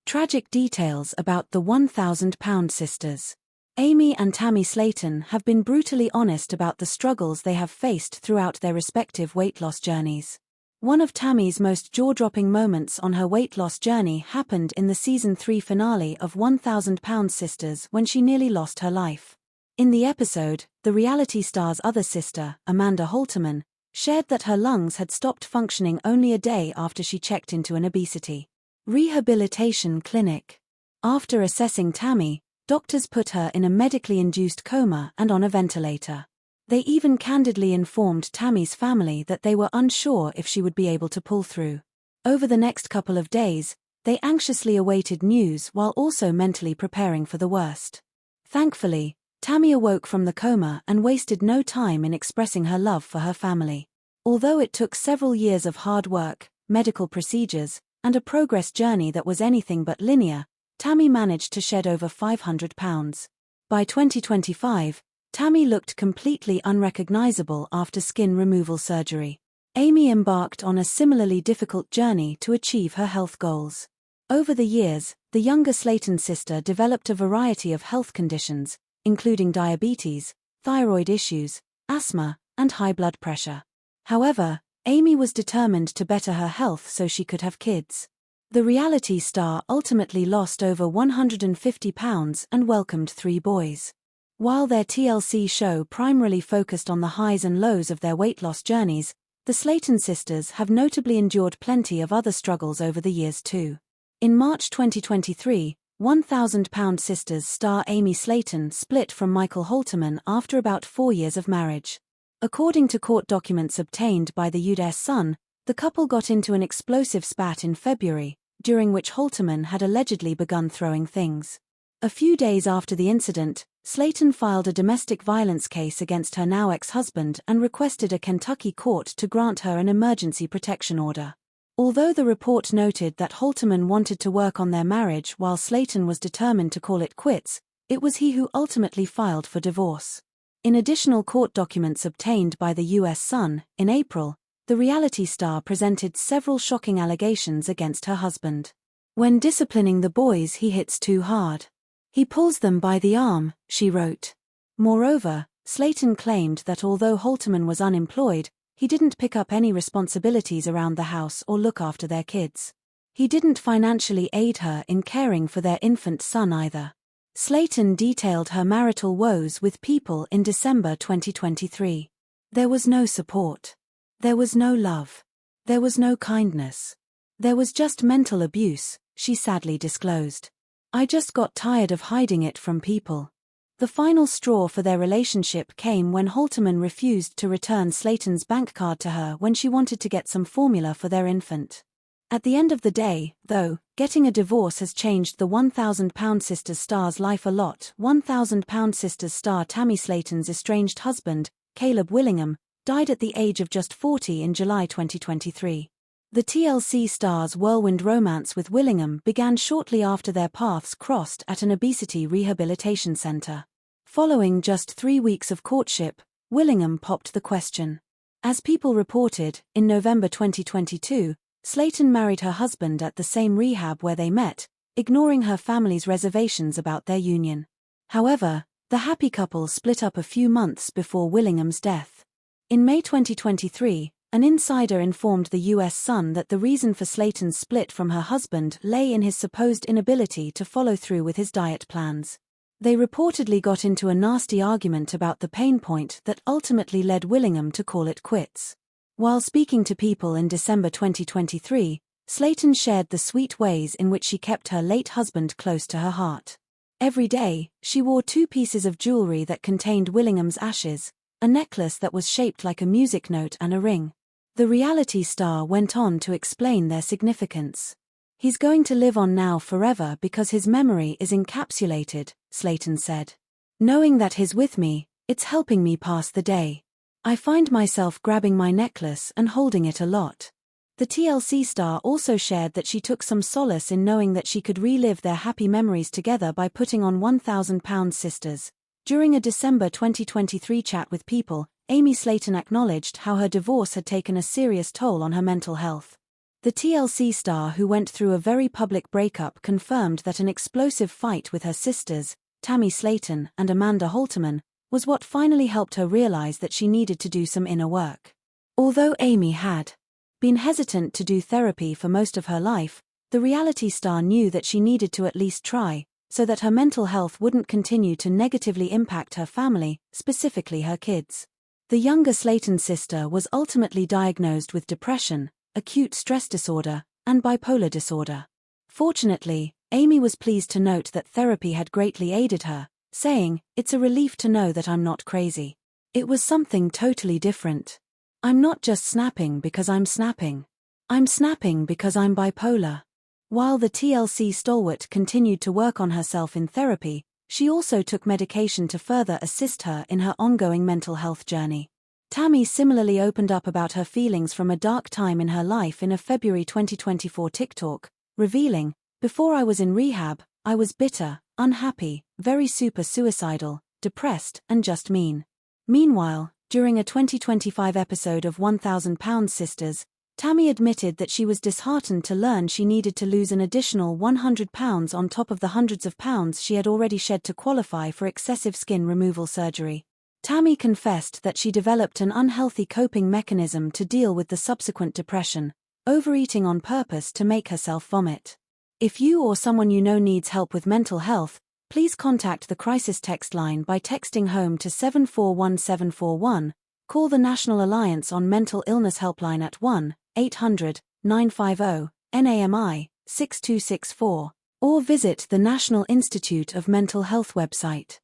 Tragic details about the £1,000 sisters. Amy and Tammy Slaton have been brutally honest about the struggles they have faced throughout their respective weight loss journeys. One of Tammy's most jaw-dropping moments on her weight loss journey happened in the Season 3 finale of £1,000 Sisters when she nearly lost her life. In the episode, the reality star's other sister, Amanda Halterman, shared that her lungs had stopped functioning only a day after she checked into an obesity rehabilitation clinic. After assessing Tammy, doctors put her in a medically induced coma and on a ventilator. They even candidly informed Tammy's family that they were unsure if she would be able to pull through. Over the next couple of days, they anxiously awaited news while also mentally preparing for the worst. Thankfully, Tammy awoke from the coma and wasted no time in expressing her love for her family. Although it took several years of hard work, medical procedures, and a progress journey that was anything but linear, Tammy managed to shed over 500 pounds. By 2025, Tammy looked completely unrecognizable after skin removal surgery. Amy embarked on a similarly difficult journey to achieve her health goals. Over the years, the younger Slaton sister developed a variety of health conditions, including diabetes, thyroid issues, asthma, and high blood pressure. However, Amy was determined to better her health so she could have kids. The reality star ultimately lost over 150 pounds and welcomed 3 boys. While their TLC show primarily focused on the highs and lows of their weight loss journeys, the Slaton sisters have notably endured plenty of other struggles over the years too. In March 2023, £1,000 Sisters star Amy Slaton split from Michael Halterman after about 4 years of marriage. According to court documents obtained by the US Sun, the couple got into an explosive spat in February, during which Halterman had allegedly begun throwing things. A few days after the incident, Slaton filed a domestic violence case against her now ex-husband and requested a Kentucky court to grant her an emergency protection order. Although the report noted that Halterman wanted to work on their marriage while Slaton was determined to call it quits, it was he who ultimately filed for divorce. In additional court documents obtained by the US Sun, in April, the reality star presented several shocking allegations against her husband. When disciplining the boys, he hits too hard. He pulls them by the arm, she wrote. Moreover, Slaton claimed that although Halterman was unemployed, he didn't pick up any responsibilities around the house or look after their kids. He didn't financially aid her in caring for their infant son either. Slaton detailed her marital woes with People in December 2023. There was no support. There was no love. There was no kindness. There was just mental abuse, she sadly disclosed. I just got tired of hiding it from people. The final straw for their relationship came when Halterman refused to return Slaton's bank card to her when she wanted to get some formula for their infant. At the end of the day, though, getting a divorce has changed the £1,000 Sisters star's life a lot. £1,000 Sisters star Tammy Slaton's estranged husband, Caleb Willingham, died at the age of just 40 in July 2023. The TLC star's whirlwind romance with Willingham began shortly after their paths crossed at an obesity rehabilitation center. Following just 3 weeks of courtship, Willingham popped the question. As People reported, in November 2022, Slaton married her husband at the same rehab where they met, ignoring her family's reservations about their union. However, the happy couple split up a few months before Willingham's death. In May 2023, an insider informed the US Sun that the reason for Slaton's split from her husband lay in his supposed inability to follow through with his diet plans. They reportedly got into a nasty argument about the pain point that ultimately led Willingham to call it quits. While speaking to People in December 2023, Slaton shared the sweet ways in which she kept her late husband close to her heart. Every day, she wore 2 pieces of jewelry that contained Willingham's ashes, a necklace that was shaped like a music note and a ring. The reality star went on to explain their significance. He's going to live on now forever because his memory is encapsulated, Slaton said. Knowing that he's with me, it's helping me pass the day. I find myself grabbing my necklace and holding it a lot. The TLC star also shared that she took some solace in knowing that she could relive their happy memories together by putting on £1,000 Sisters. During a December 2023 chat with People, Amy Slaton acknowledged how her divorce had taken a serious toll on her mental health. The TLC star, who went through a very public breakup, confirmed that an explosive fight with her sisters, Tammy Slaton and Amanda Halterman, was what finally helped her realize that she needed to do some inner work. Although Amy had been hesitant to do therapy for most of her life, the reality star knew that she needed to at least try, so that her mental health wouldn't continue to negatively impact her family, specifically her kids. The younger Slaton sister was ultimately diagnosed with depression, acute stress disorder, and bipolar disorder. Fortunately, Amy was pleased to note that therapy had greatly aided her, saying, "It's a relief to know that I'm not crazy. It was something totally different. I'm not just snapping because I'm snapping. I'm snapping because I'm bipolar." While the TLC stalwart continued to work on herself in therapy, she also took medication to further assist her in her ongoing mental health journey. Tammy similarly opened up about her feelings from a dark time in her life in a February 2024 TikTok, revealing, "Before I was in rehab, I was bitter, unhappy, very super suicidal, depressed, and just mean." Meanwhile, during a 2025 episode of 1000 Pound Sisters, Tammy admitted that she was disheartened to learn she needed to lose an additional 100 pounds on top of the hundreds of pounds she had already shed to qualify for excessive skin removal surgery. Tammy confessed that she developed an unhealthy coping mechanism to deal with the subsequent depression, overeating on purpose to make herself vomit. If you or someone you know needs help with mental health, please contact the crisis text line by texting HOME to 741741, call the National Alliance on Mental Illness helpline at 1-800-950-NAMI 6264, or visit the National Institute of Mental Health website.